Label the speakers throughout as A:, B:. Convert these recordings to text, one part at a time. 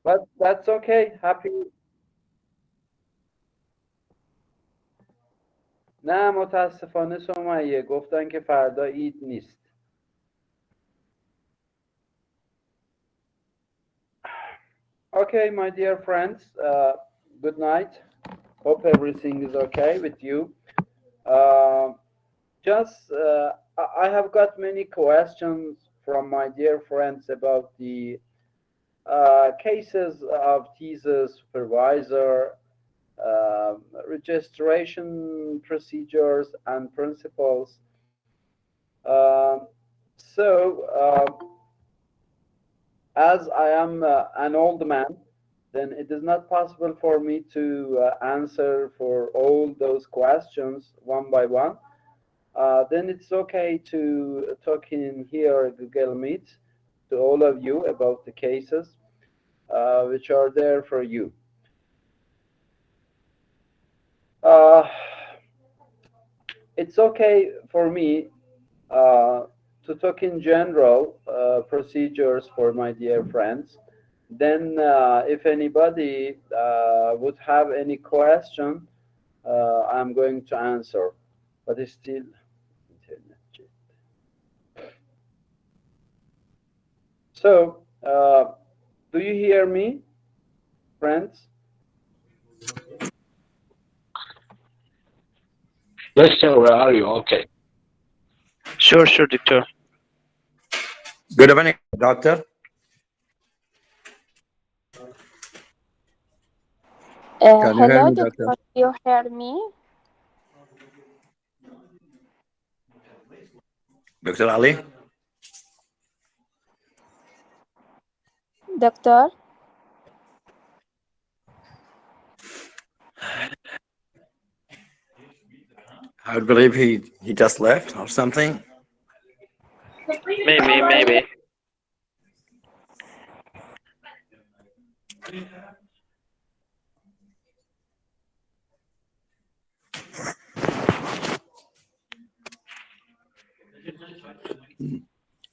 A: but that's okay. Happy. نه متاسفانه سمیه گفتن که فردا عید نیست. Okay, my dear friends, good night. Hope everything is okay with you. I have got many questions from my dear friends about the cases of thesis supervisor, registration procedures and principles. As I am an old man, then it is not possible for me to answer for all those questions one by one. Then it's okay to talk in here Google Meet to all of you about the cases which are there for you. It's okay for me to talk in general procedures for my dear friends. Then if anybody would have any question, I'm going to answer, but it's still internet. So do you hear me, friends?
B: Yes, sir. Where are you? Okay.
C: Sure, doctor.
D: Good evening, doctor. Can you hear
E: Hello,
D: me,
E: doctor.
D: doctor?
E: Do you hear me?
D: Dr. Ali?
E: Doctor?
D: I believe he just left or something.
C: Maybe.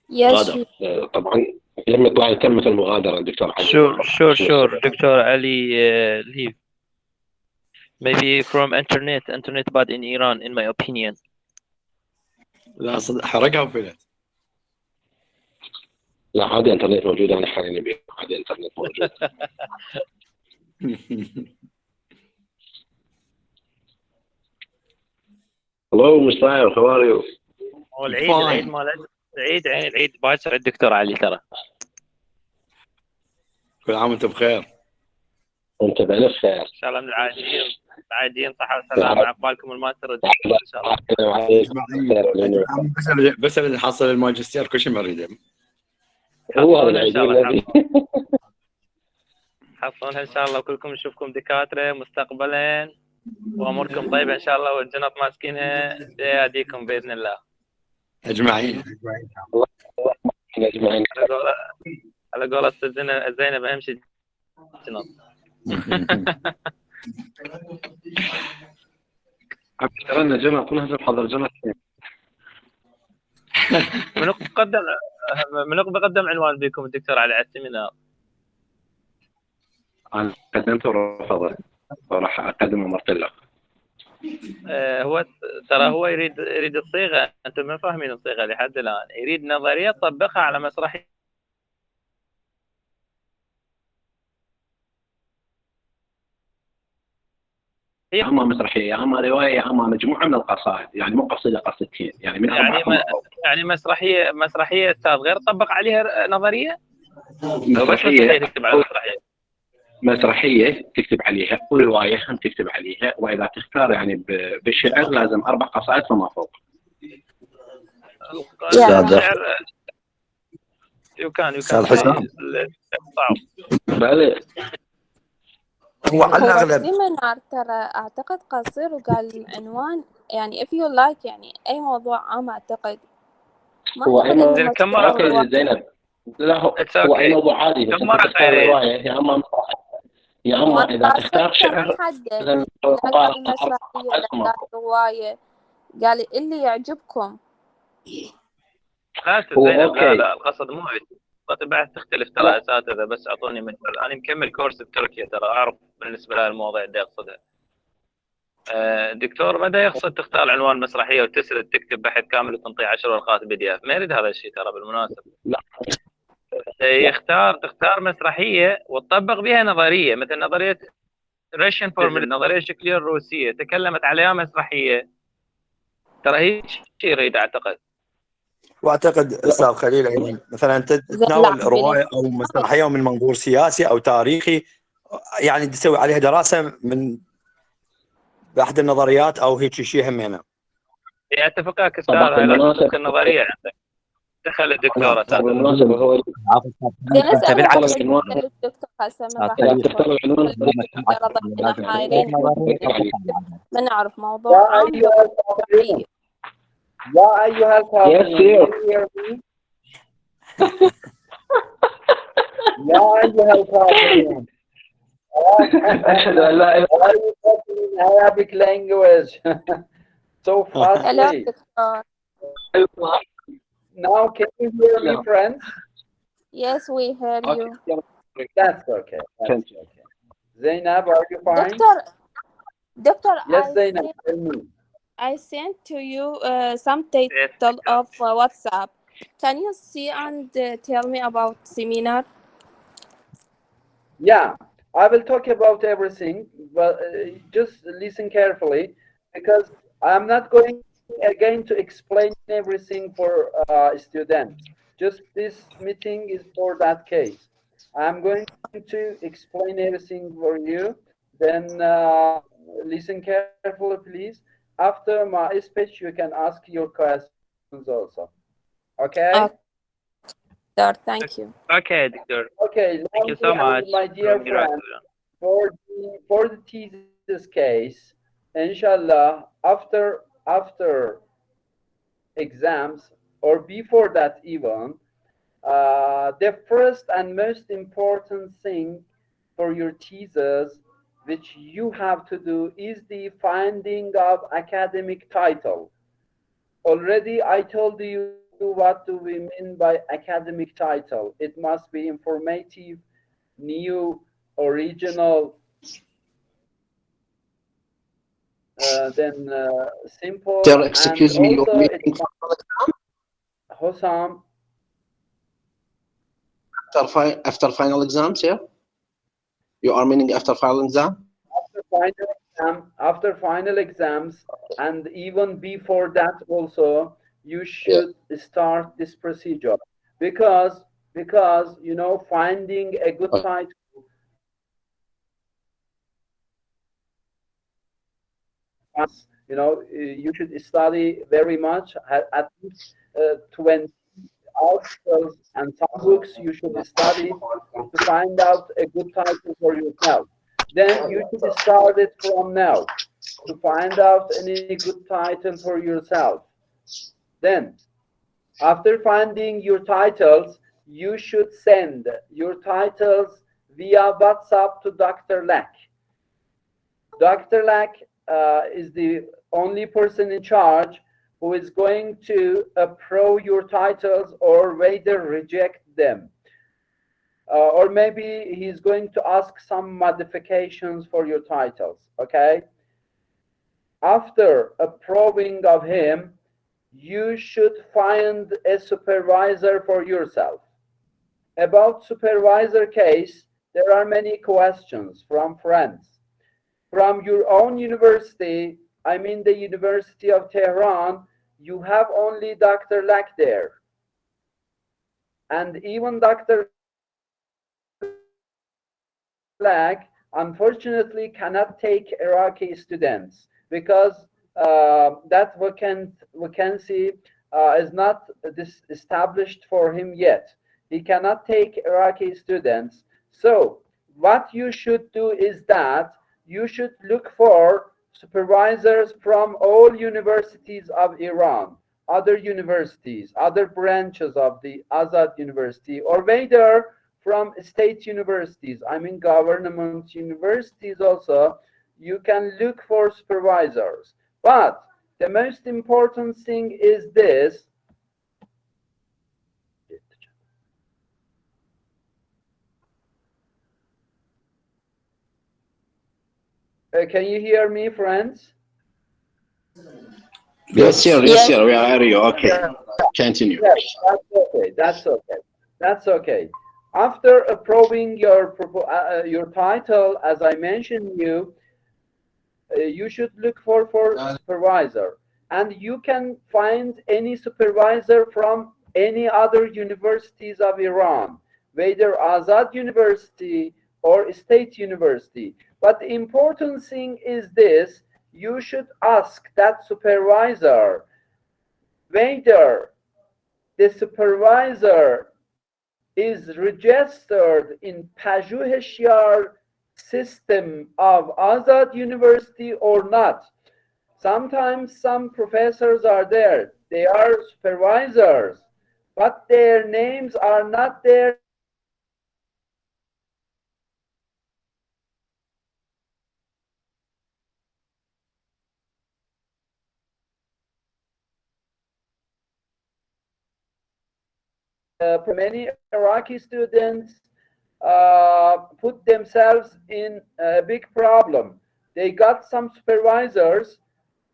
E: Yes.
B: طبعا لما يطلع يتم المغادرة الدكتور علي.
C: Sure, Dr. Ali leave. Maybe from internet bad in Iran, in my opinion.
D: لا صدق حرقها وفلت.
B: لا عادي انترنت موجود، انا حاليا نبي عادي انترنت موجود. Hello, Mr. how are you?
C: العيد مال العيد باكر الدكتور علي ترى.
D: كل عام وانت بخير.
B: وانت بألف خير.
C: ان شاء الله من العاديين صحة وسلامة، عقبالكم الماستر ان شاء
D: الله. بس اللي حصل الماجستير كل شيء مريده.
B: هو هذا ان شاء الله
C: حصلونها ان شاء الله، وكلكم نشوفكم دكاترة مستقبلا واموركم طيبة ان شاء الله، والجنط ماسكينها بأيديكم باذن الله.
D: اجمعين.
B: اجمعين.
C: على قول استاذ زينب اهم شيء جنط.
B: اشتغلنا جنط ونهزم حضر جنط.
C: منو بقدم عنوان بكم الدكتور على السيمينار؟
B: انا قدمت ورفضت، وراح اقدم ومرتلق.
C: هو ترى هو يريد الصيغه، انتم ما فاهمين الصيغه لحد الان، يريد نظريه تطبقها على مسرحيه.
B: يا اما مسرحيه، يا اما روايه، يا اما مجموعه من القصائد، يعني مو قصيده قصتين، يعني من
C: يعني مسرحيه استاذ غير طبق عليها نظريه.
B: مسرحيه
C: تكتب على مسرحيه.
B: مسرحيه تكتب عليها، وروايه هم تكتب عليها، واذا تختار يعني بالشعر لازم 4 قصائد فما فوق.
C: الشعر يمكن
D: استاذ حسام.
C: صعب.
B: بله
D: هو على الاغلب
E: السيمينار ترى اعتقد قصير، وقال العنوان يعني if you like يعني اي موضوع عام اعتقد.
B: هو كم مرة زينب؟ لا هو اي موضوع عادي، بس انت تختار روايه يا اما يا اما اذا تختار شعر
E: لازم قال مسرحيه، قال روايه، قال اللي يعجبكم.
C: لا زينب، لا القصد مو البحث تختلف ترى اساتذه، بس اعطوني مثال. انا مكمل كورس بتركيا ترى، اعرف بالنسبه لها المواضيع اللي اقصدها. دكتور ماذا يقصد تختار عنوان مسرحيه وتسرد تكتب بحث كامل وتنطي 10 ورقات PDF؟ ما يريد هذا الشيء ترى بالمناسبه.
B: لا
C: تختار مسرحيه وتطبق بها نظريه، مثل نظريه راشن فورمولا، النظريه الشكليه الروسيه، تكلمت عليها مسرحيه. ترى هيك شيء يريد اعتقد.
D: واعتقد استاذ خليل ايضا مثلا تتناول روايه او مسرحيه من منظور سياسي او تاريخي، يعني تسوي عليها دراسه من باحد النظريات او هيك شيء همينه.
C: اتفق وياك استاذ، هاي لازم تكون نظريه عندك. دخل الدكتور اساسا.
B: بالمناسبه هو
E: نسأل
B: بالعكس
E: الدكتور هسه من راح
B: تختار العنوان
E: ما نعرف موضوع عام.
A: يا أيها الكافرون يا أيها الكافرون
B: أشهد أن لا إله
A: in Arabic language so fastly. Now can you hear me, friends?
E: Yes, we hear you.
A: That's okay. That's okay. Zainab, are you fine?
E: Doctor,
A: yes, Zainab, tell me.
E: I sent to you some title of WhatsApp. Can you see and tell me about seminar?
A: Yeah, I will talk about everything, but just listen carefully, because I'm not going again to explain everything for students. Just this meeting is for that case. I'm going to explain everything for you. Then listen carefully, please. After my speech, you can ask your questions also. Okay?
E: Doctor, thank you.
C: Okay, doctor.
A: Okay,
C: thank you so much,
A: my dear friend. For the thesis case, inshallah, after exams or before that even, the first and most important thing for your thesis which you have to do is the finding of academic title. Already I told you what do we mean by academic title. It must be informative, new, original, then simple.
B: Sir, excuse me, you're meaning
A: Hossam,
B: after final exams, yeah? You are meaning after final exam?
A: After final exams, and even before that also, you should start this procedure, because you know, finding a good title you know, you should study very much, at least 20 articles and some books you should study to find out a good title for yourself. Then you should start it from now to find out any good title for yourself. Then, after finding your titles, you should send your titles via WhatsApp to Dr. Lack. Dr. Lack is the only person in charge who is going to approve your titles or whether reject them. Or maybe he's going to ask some modifications for your titles, okay? After approving of him, you should find a supervisor for yourself. About supervisor case, there are many questions from friends. From your own university, I mean the University of Tehran, you have only Dr. Lack there. And even Dr. Lack, unfortunately, cannot take Iraqi students because that vacancy is not established for him yet. He cannot take Iraqi students. So what you should do is that you should look for supervisors from all universities of Iran, other universities, other branches of the Azad University, or whether from state universities, I mean government universities also, you can look for supervisors. But the most important thing is this. Can you hear me, friends?
B: Yes, sir. Yes, sir. We are you. Okay. Continue.
A: Yes, that's okay. That's okay. That's okay. After approving your title, as I mentioned you should look for supervisor, and you can find any supervisor from any other universities of Iran, whether Azad University or State University. But the important thing is this: you should ask that supervisor whether the supervisor is registered in Pajouheshiyar system of Azad University or not. Sometimes some professors are there, they are supervisors, but their names are not there in Pajouheshiyar system. Many Iraqi students put themselves in a big problem. They got some supervisors.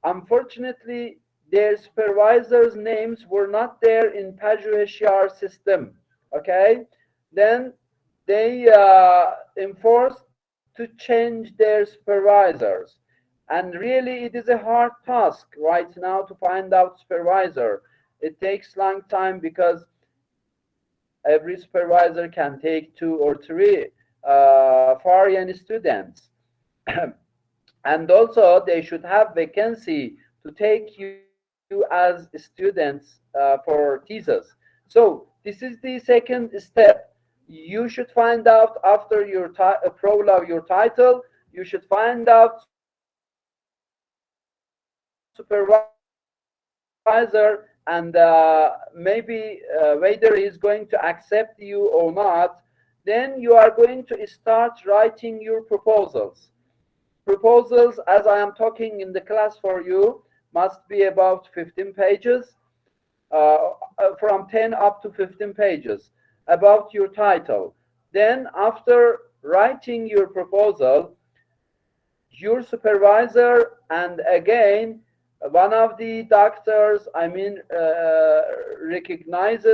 A: Unfortunately, their supervisors' names were not there in Pajouheshiyar system. Okay, then they enforced to change their supervisors. And really, it is a hard task right now to find out supervisor. It takes long time because every supervisor can take 2 or 3 foreign students. And also they should have vacancy to take you as students for thesis. So this is the second step. You should find out after your approval of your title, you should find out supervisor, and maybe whether he's going to accept you or not. Then you are going to start writing your proposals. Proposals, as I am talking in the class for you, must be about 15 pages, from 10 up to 15 pages about your title. Then after writing your proposal, your supervisor, and again one of the doctors, recognized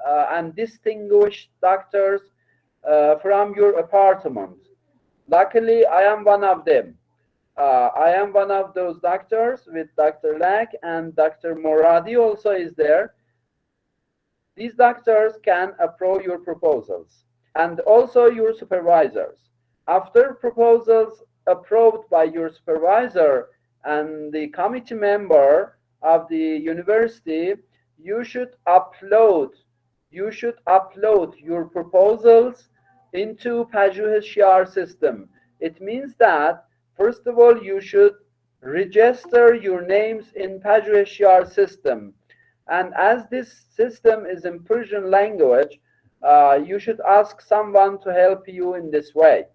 A: and distinguished doctors from your apartment. Luckily, I am one of them. I am one of those doctors with Dr. Lack, and Dr. Moradi also is there. These doctors can approve your proposals, and also your supervisors. After proposals approved by your supervisor and the committee member of the university, you should upload your proposals into Pajouheshiyar system. It means that first of all you should register your names in Pajouheshiyar system, and as this system is in Persian language, you should ask someone to help you in this way.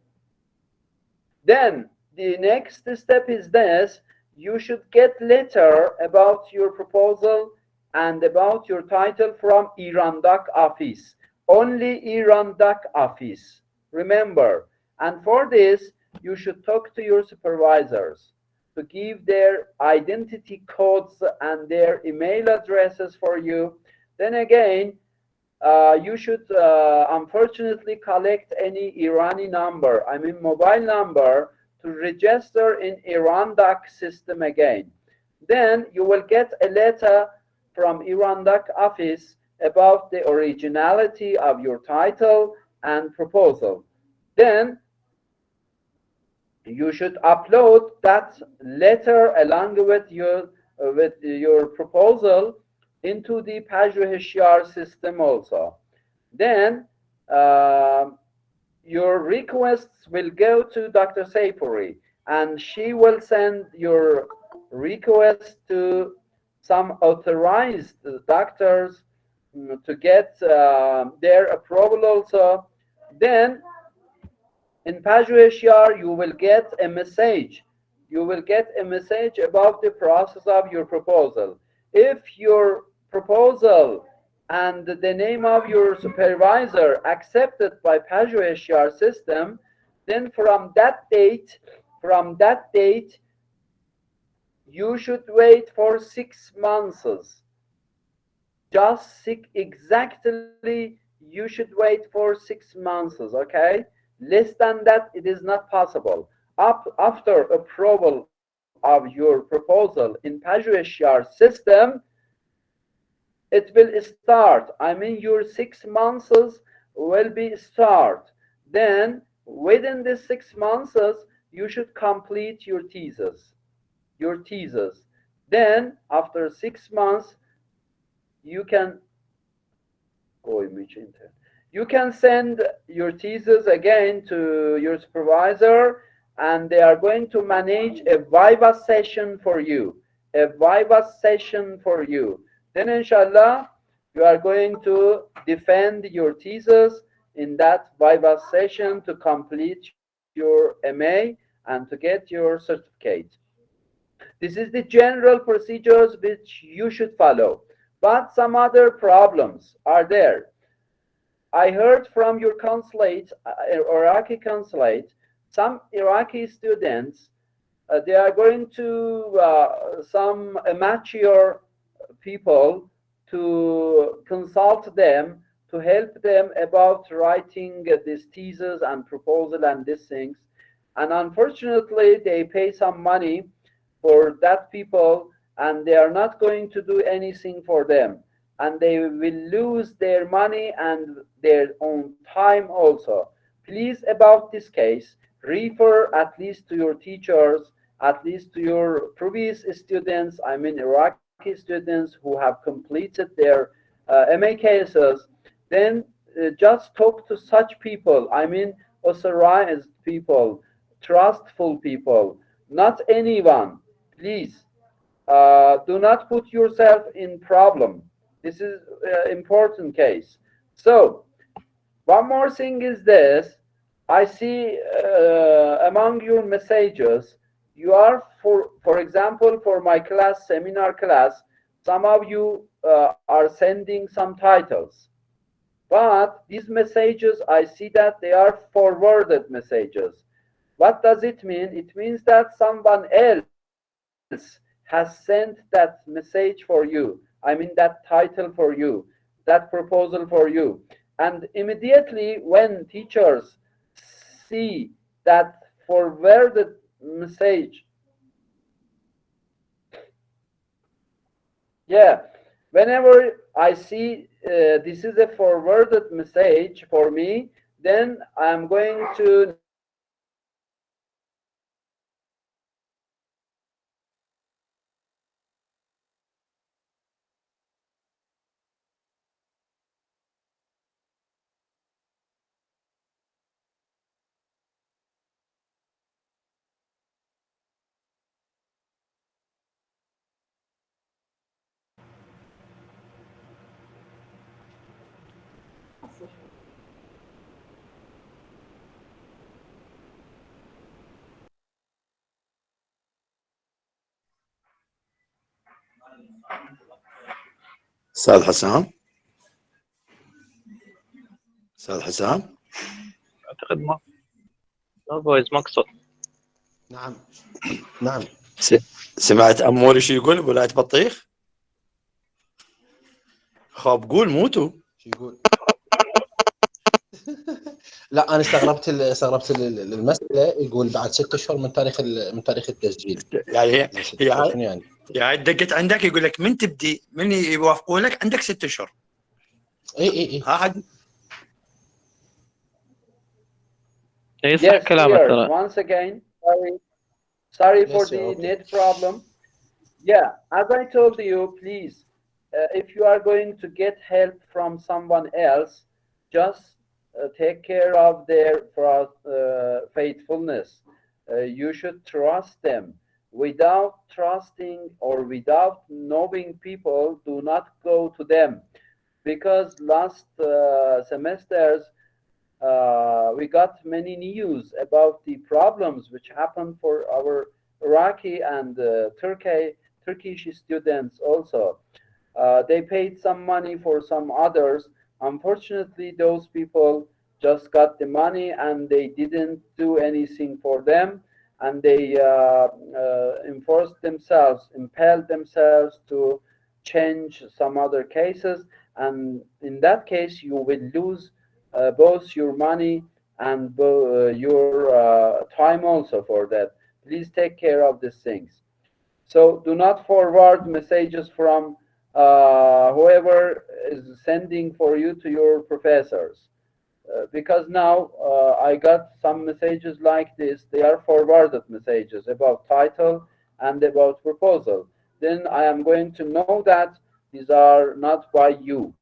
A: Then the next step is this: you should get letter about your proposal and about your title from Irandak office. Only Irandak office. Remember. And for this, you should talk to your supervisors to give their identity codes and their email addresses for you. Then again, you should unfortunately collect any Irani number, mobile number, to register in Irandak system again. Then you will get a letter from Irandak office about the originality of your title and proposal. Then you should upload that letter along with your proposal into the Pajouheshiyar system also. Then your requests will go to Dr. Saifuri, and she will send your request to some authorized doctors to get their approval also. Then in Pajouheshiyar, you will get a message. You will get a message about the process of your proposal. If your proposal and the name of your supervisor accepted by Pajouheshiyar system, then from that date, from that date, you should wait for 6 months. Just exactly, you should wait for 6 months, okay? Less than that, it is not possible. After approval of your proposal in Pajashiyar system, it will start. I mean, your 6 months will be start. Then, within the 6 months, you should complete your thesis. Then, after 6 months, you can you can send your thesis again to your supervisor, and they are going to manage a Viva session for you. Then, inshallah, you are going to defend your thesis in that Viva session to complete your MA and to get your certificate. This is the general procedures which you should follow. But some other problems are there. I heard from your consulate, Iraqi consulate, some Iraqi students, they are going to some amateur people to consult them, to help them about writing this thesis and proposal and these things. And unfortunately, they pay some money for that people, and they are not going to do anything for them. And they will lose their money and their own time also. Please, about this case, refer at least to your teachers, at least to your previous students, I mean Iraqi students who have completed their MA cases. Then just talk to such people, I mean authorized people, trustful people, not anyone. Please, do not put yourself in problem. This is an important case. So, one more thing is this. I see among your messages, you are, for example, for my class, seminar class, some of you are sending some titles. But these messages, I see that they are forwarded messages. What does it mean? It means that someone else has sent that message for you. I mean that title for you, that proposal for you. And immediately when teachers see that forwarded message, yeah, whenever I see this is a forwarded message for me, then I'm going to notify my supervisor and tell him that
D: استاذ حسام. استاذ حسام.
C: اعتقد ما فويس مقصود.
D: نعم نعم. سمعت اموري شو يقول ولاية بطيخ؟ خاب قول موتوا
B: شو يقول؟ لا انا استغربت المساله. يقول بعد 6 اشهر من تاريخ التسجيل.
D: يعني هي
B: شنو يعني؟
D: يعني دقت عندك يقول لك من تبدي، من يوافقوا لك عندك 6 اشهر.
B: اي
D: ها حد.
C: صح كلامك ترى.
A: Once again, sorry for the net problem. Yeah, as I told you, please, if you are going to get help from someone else, just take care of their faithfulness. You should trust them. Without trusting or without knowing people, do not go to them. Because last semesters, we got many news about the problems which happened for our Iraqi and Turkish students also. They paid some money for some others. Unfortunately, those people just got the money and they didn't do anything for them. and they enforce themselves, impel themselves to change some other cases, and in that case you will lose both your money and your time also for that. Please take care of these things. So do not forward messages from whoever is sending for you to your professors. Because now I got some messages like this. They are forwarded messages about title and about proposal. Then I am going to know that these are not by you.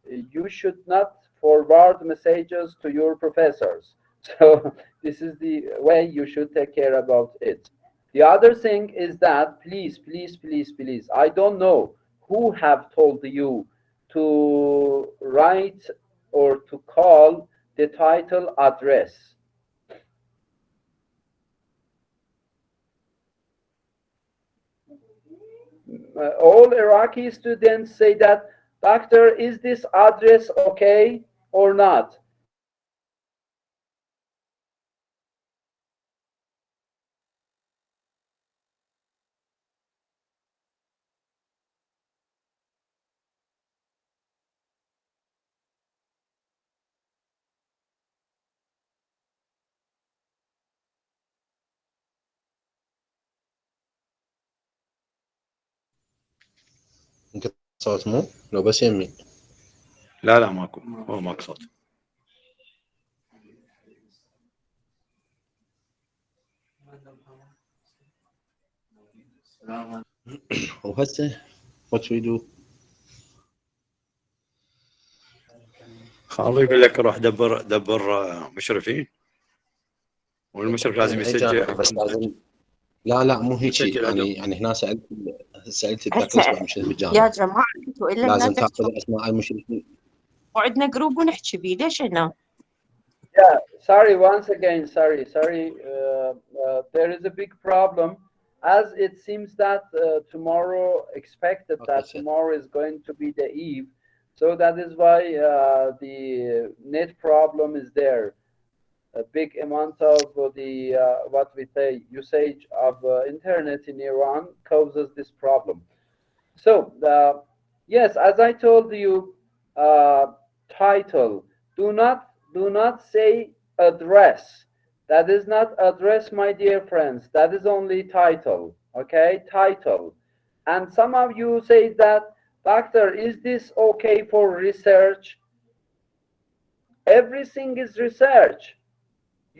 A: You should not forward messages to your professors. So this is the way you should take care about it. The other thing is that please, please, please, please, I don't know who have told you to write or to call the title address. All Iraqi students say that, doctor, is this address okay or not?
B: يمكن صوت مو لو بس يمي.
D: لا ماكو، هو ماكو صوت.
B: وهسه what we do؟
D: خالو يقول لك روح دبر مشرفين، والمشرف لازم يسجل.
B: بس لازم لا مو هيك. يعني هنا سالت الدكتور اسمع مشرف الجامعه
F: يا جماعه انتوا الا
B: لازم تاخذ اسماء المشرفين.
F: وعندنا جروب ونحكي بيه، ليش هنا؟
A: Yeah, sorry, once again, sorry. There is a big problem, as it seems that tomorrow, expected that tomorrow is going to be the eve. So that is why the net problem is there. A big amount of the, what we say, usage of internet in Iran causes this problem. So, yes, as I told you, title, do not say address. That is not address, my dear friends. That is only title. Okay, title. And some of you say that, doctor, is this okay for research? Everything is research.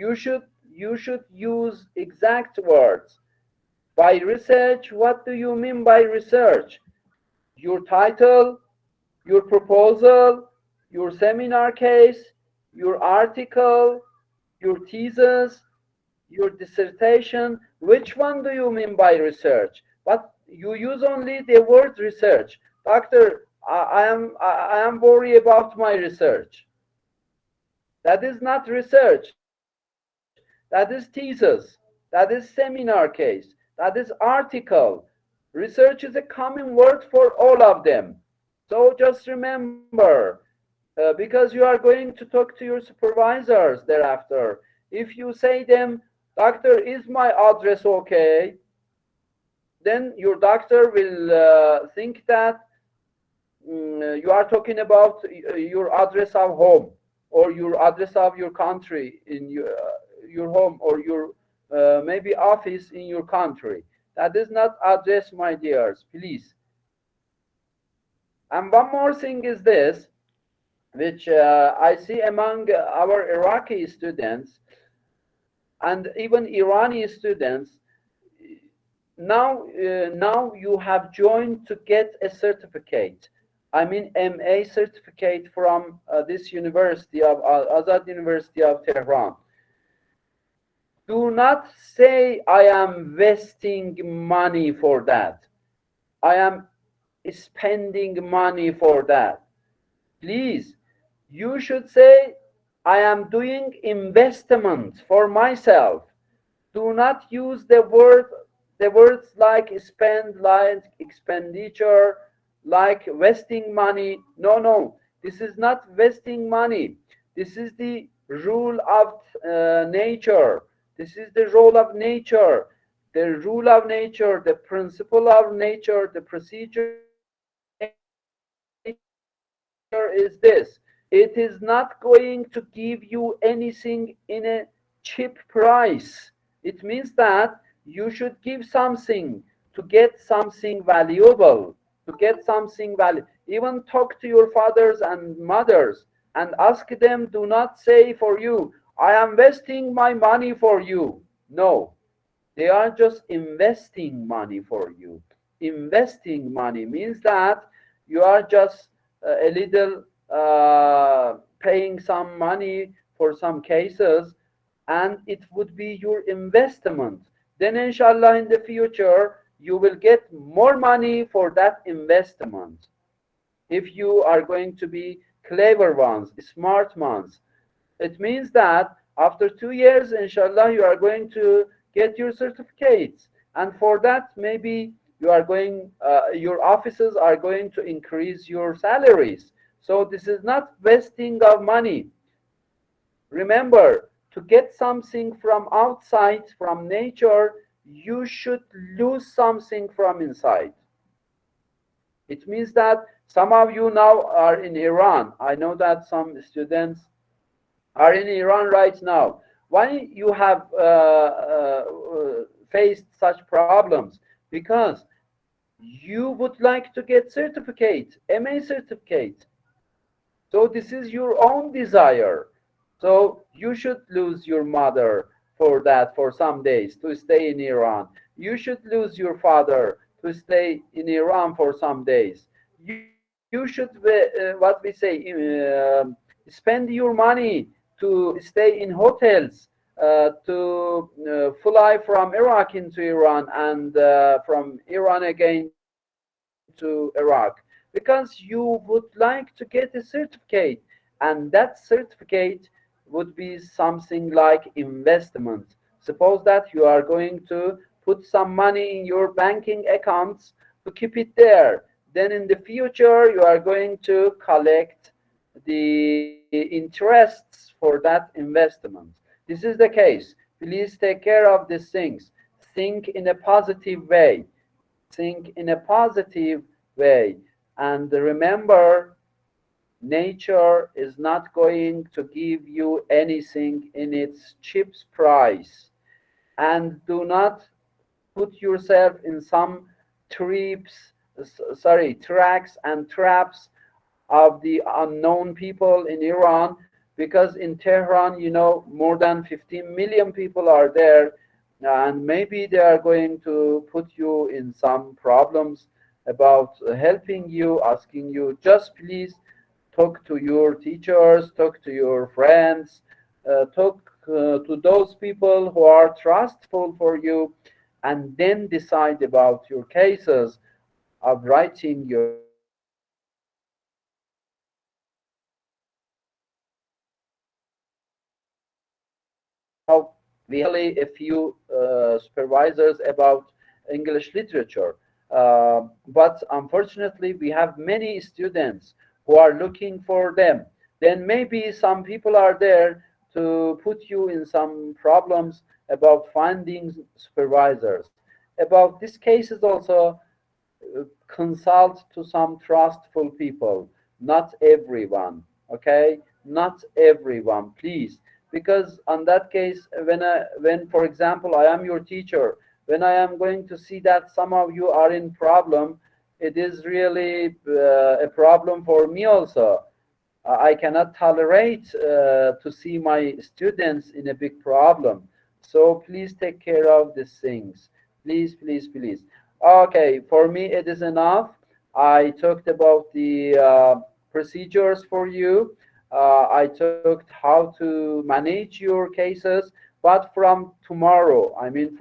A: You should use exact words. By research, what do you mean by research? Your title, your proposal, your seminar case, your article, your thesis, your dissertation. Which one do you mean by research? But you use only the word research. Doctor, I am worried about my research. That is not research. That is thesis. That is seminar case. That is article. Research is a common word for all of them. So just remember, because you are going to talk to your supervisors thereafter. If you say them, doctor, is my address okay? Then your doctor will think that you are talking about your address of home, or your address of your country in your home, or your maybe office in your country. That is not address, my dears, please. And one more thing is this, which I see among our Iraqi students and even Irani students. Now you have joined to get a certificate. I mean MA certificate from this university of Azad University of Tehran. Do not say I am wasting money for that. I am spending money for that. Please, you should say I am doing investment for myself. Do not use the words like spend, like expenditure, like wasting money. No, this is not wasting money. This is the rule of nature. This is the role of nature. The rule of nature, the principle of nature, the procedure is this. It is not going to give you anything in a cheap price. It means that you should give something to get something valuable, to get something valuable. Even talk to your fathers and mothers and ask them, do not say for you, I am investing my money for you. No, they are just investing money for you. Investing money means that you are just a little paying some money for some cases, and it would be your investment. Then, inshallah, in the future, you will get more money for that investment. If you are going to be clever ones, smart ones, it means that after 2 years, inshallah, you are going to get your certificates. And for that, maybe you are going, your offices are going to increase your salaries. So this is not wasting of money. Remember, to get something from outside, from nature, you should lose something from inside. It means that some of you now are in Iran. I know that some students are in Iran right now. Why you have faced such problems? Because you would like to get certificate, MA certificate. So this is your own desire. So you should lose your mother for that for some days to stay in Iran. You should lose your father to stay in Iran for some days. You should, what we say, spend your money to stay in hotels, to fly from Iraq into Iran and from Iran again to Iraq, because you would like to get a certificate, and that certificate would be something like investment. Suppose that you are going to put some money in your banking accounts to keep it there. Then in the future, you are going to collect the interests for that investment. This is the case. Please take care of these things. Think in a positive way. Think in a positive way. And remember, nature is not going to give you anything in its cheap price. And do not put yourself in some tracks and traps of the unknown people in Iran, because in Tehran, you know, more than 15 million people are there, and maybe they are going to put you in some problems about helping you, asking you, just please talk to your teachers, talk to your friends, talk to those people who are trustful for you, and then decide about your cases of writing your now we have only a few supervisors about English literature. But unfortunately, we have many students who are looking for them. Then maybe some people are there to put you in some problems about finding supervisors. About these cases also, consult to some trustful people, not everyone, okay? Not everyone, please. Because on that case, when for example, I am your teacher, when I am going to see that some of you are in problem, it is really a problem for me also. I cannot tolerate to see my students in a big problem. So please take care of these things. Please, please, please. Okay, for me it is enough. I talked about the procedures for you. I talked how to manage your cases. But from tomorrow, I mean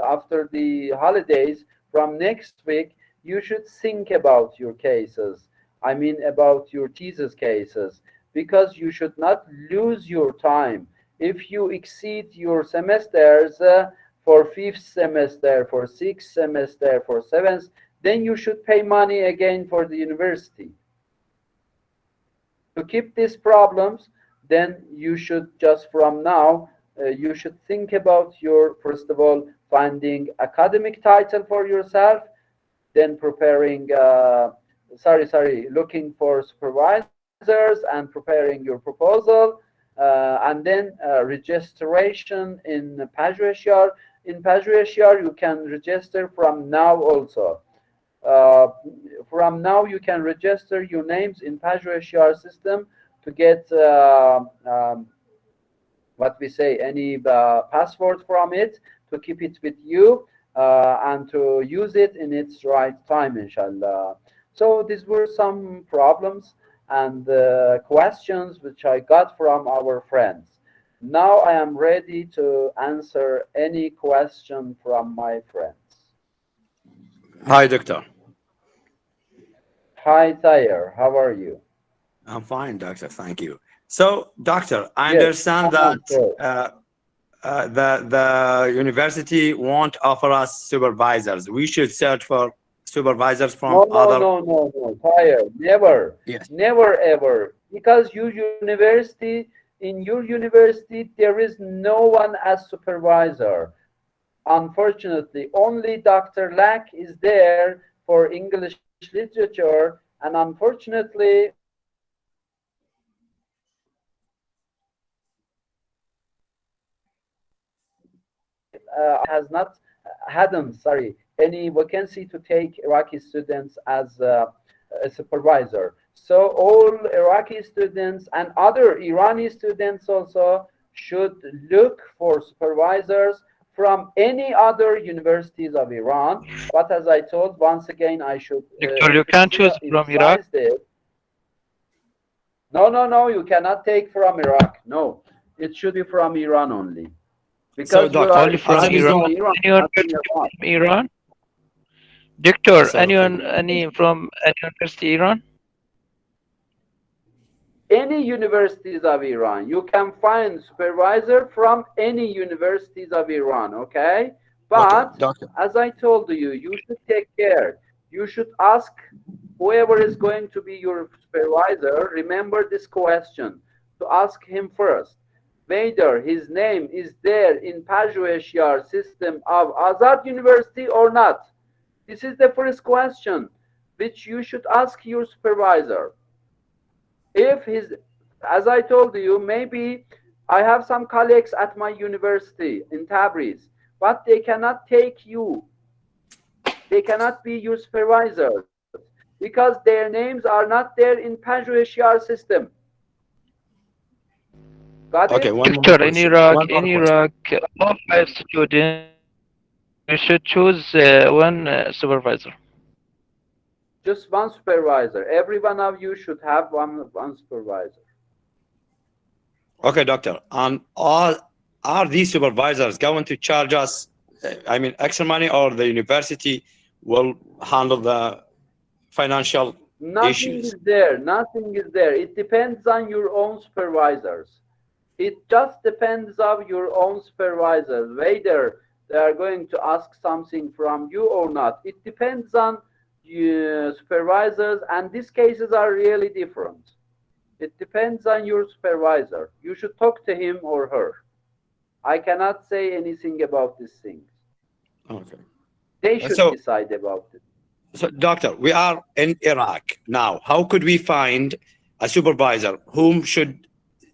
A: after the holidays, from next week, you should think about your cases. I mean about your thesis cases, because you should not lose your time. If you exceed your semesters for fifth semester, for sixth semester, for seventh, then you should pay money again for the university. To keep these problems, then you should just from now, you should think about your, first of all, finding academic title for yourself, then preparing, looking for supervisors and preparing your proposal, and then registration in Pajashiyar. In Pajashiyar, you can register from now also. Uh, from now, you can register your names in Pajashiyar system to get what we say, any password from it, to keep it with you and to use it in its right time, inshallah. So these were some problems and questions which I got from our friends. Now I am ready to answer any question from my friends.
D: Hi, doctor.
A: Hi, Tayer. How are you?
D: I'm fine, doctor. Thank you. So, doctor, I
A: Yes,
D: understand
A: fine,
D: that
A: sure.
D: the university won't offer us supervisors. We should search for supervisors from
A: No, no,
D: other.
A: no, no, no, Fire. Never,
D: Yes.
A: never, ever. Because your university, in your university, there is no one as supervisor. Unfortunately, only Dr. Lack is there for English literature, and unfortunately, has not hadn't any vacancy to take Iraqi students as a supervisor. So all Iraqi students and other Irani students also should look for supervisors from any other universities of Iran. But as I told, once again, I should
C: Doctor, you can choose from Iraq.
A: emphasize this. No, no, no, you cannot take from Iraq. No, it should be from Iran only.
D: So,
A: Because you
D: doctor,
A: are
C: Only from
A: studying
C: Iran.
A: in Iran,
C: Anyone
A: not in Iran.
C: from Iran? Doctor,
D: so thank
C: anyone,
D: you.
C: any from any university Iran?
A: Any universities of Iran. You can find supervisor from any universities of Iran, okay?
D: Okay,
A: But
D: doctor.
A: as I told you, you should take care. You should ask whoever is going to be your supervisor, remember this question, to ask him first whether his name is there in Pajashiyar system of Azad University or not. This is the first question which you should ask your supervisor. If his, as I told you, maybe I have some colleagues at my university in Tabriz, but they cannot take you. They cannot be your supervisors because their names are not there in Pajashiyar system. Got
D: Okay,
A: it?
D: one more
C: Doctor,
D: question. One more
C: In
D: question.
C: Iraq, all 5 students, you should choose one supervisor.
A: Just one supervisor. Every one of you should have one supervisor.
D: Okay, doctor. And are these supervisors going to charge us, I mean, extra money, or the university will handle the financial
A: Nothing
D: issues?
A: is there. Nothing is there. It depends on your own supervisors. It just depends on your own supervisors, whether they are going to ask something from you or not. It depends on supervisors, and these cases are really different. It depends on your supervisor. You should talk to him or her. I cannot say anything about these things.
D: Okay.
A: They should
D: So,
A: decide about it.
D: so, doctor, we are in Iraq now. How could we find a supervisor whom should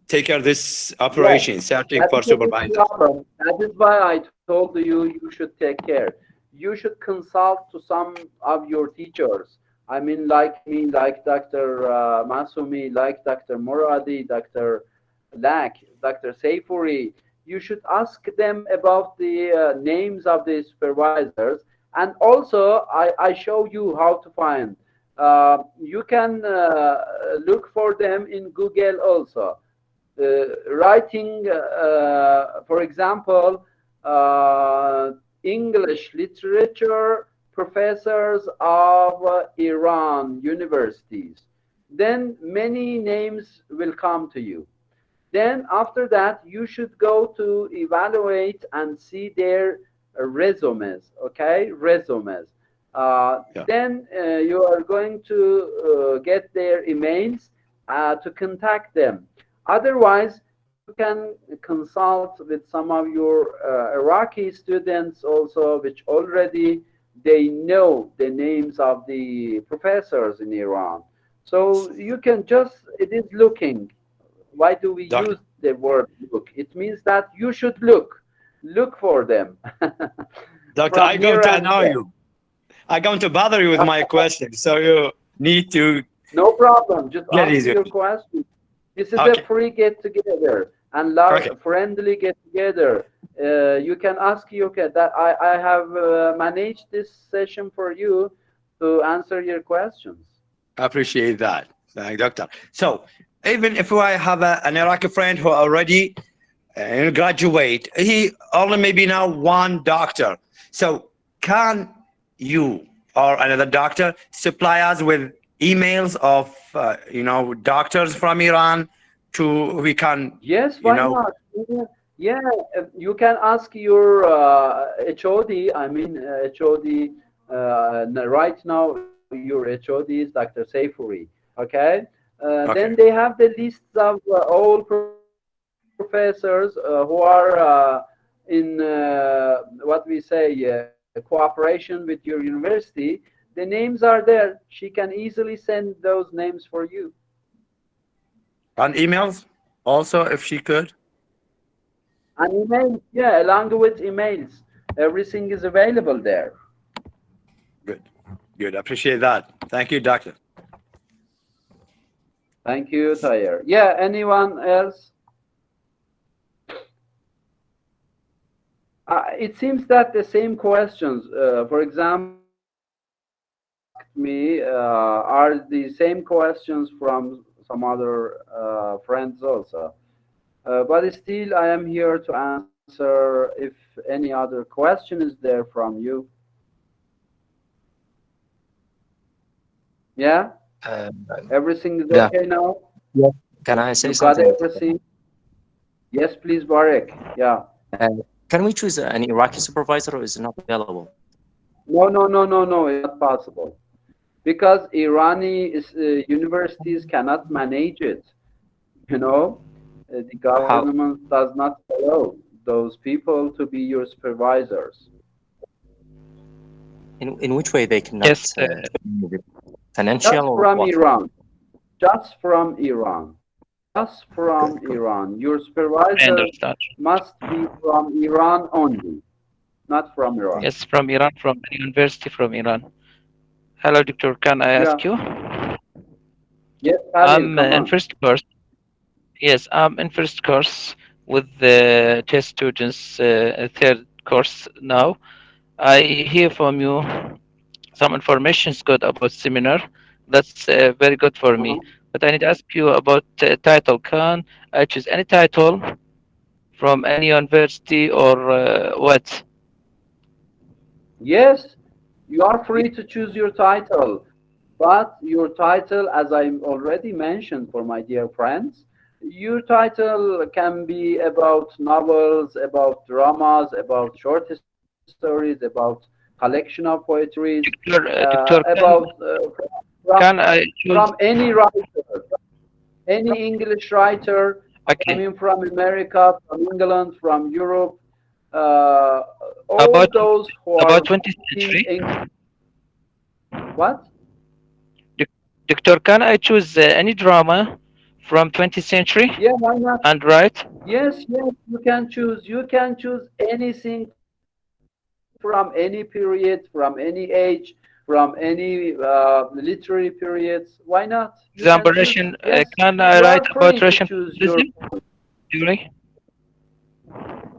D: take care of this
A: Yes,
D: operation, searching
A: that
D: for
A: is a big
D: supervisors?
A: problem. That is why I told you should take care. You should consult to some of your teachers. I mean, like me, like Dr. Masumi, like Dr. Moradi, Dr. Lak, Dr. Seifuri. You should ask them about the names of the supervisors. And also, I show you how to find. You can look for them in Google also. Writing, for example, English literature professors of Iran universities. Then many names will come to you. Then after that, you should go to evaluate and see their resumes, okay? Resumes.
D: Yeah.
A: Then you are going to get their emails to contact them. Otherwise, you can consult with some of your Iraqi students also, which already they know the names of the professors in Iran. So you can just, it is looking. Why do we
D: Doctor.
A: use the word look? It means that you should look for them.
D: Doctor,
A: From
D: I'm going
A: here
D: to
A: and
D: annoy
A: there.
D: you. I'm going to bother you with my question, so you need to
A: No problem. Just
D: get
A: ask
D: easy.
A: your question. This is a
D: Okay.
A: free get together and
D: Okay.
A: friendly get together. You can ask that I have managed this session for you to answer your questions.
D: I appreciate that. Thank you, Doctor. So even if I have an Iraqi friend who already graduate, he only maybe now one doctor. So can you or another doctor supply us with emails of doctors from Iran to we can
A: Yes, why not? Yeah, you can ask your HOD. I mean, HOD. Right now, your HOD is Dr. Saifuri. Okay. Then
D: okay.
A: they have the lists of all professors who are in what we say cooperation with your university. The names are there. She can easily send those names for you.
D: And emails also if she could.
A: And emails, yeah, along with emails, everything is available there.
D: Good. Good. I appreciate that. Thank you, doctor.
A: Thank you, Tayer. Yeah, anyone else? It seems that the same questions, for example, me are the same questions from some other friends also. But still, I am here to answer if any other question is there from you. Yeah?
G: Uh,
A: Everything is
G: yeah.
A: okay now?
G: Yeah. Can I say
A: You got
G: something?
A: everything? Yes, please, Barek. Yeah.
G: Can we choose an Iraqi supervisor or is it not available?
A: No. It's not possible because universities cannot manage it. You know, the
G: How?
A: government does not allow those people to be your supervisors.
G: In which way they cannot?
C: Yes,
G: Financial
A: Just
G: or
A: from
G: what?
A: Iran. Just from Iran. Just from
G: Good.
A: Iran. Your
C: I
A: supervisor
C: understand.
A: must be from Iran only, not from Iraq.
C: Yes, from Iran, from the university from Iran. Hello, doctor. Can I
A: Yeah.
C: ask you?
A: Yes, Khalil,
C: I'm
A: come
C: in
A: on.
C: first course. Yes, I'm in first course with the test students, third course now. I hear from you some information is good about seminar. That's very good for me.
A: Uh-huh.
C: But I need to ask you about title. Can I choose any title from any university or what?
A: Yes, you are free to choose your title, but your title, as I already mentioned for my dear friends, your title can be about novels, about dramas, about short stories, about collection of poetries,
C: Doctor,
A: about
C: can I choose?
A: from any writer, any English writer
C: Okay.
A: coming from America, from England, from Europe, uh, all
C: About
A: those who are
C: 20th
A: speaking
C: century.
A: English. What?
C: Doctor, can I choose any drama from 20th century
A: Yeah, why not?
C: and write?
A: Yes, you can choose. You can choose anything from any period, from any age, from any literary periods. Why not? You can choose.
C: Example,
A: Yes,
C: Russian.
A: you are
C: Can I
A: free
C: write
A: to
C: about
A: choose
C: Russian
A: your.
C: populism? Theory?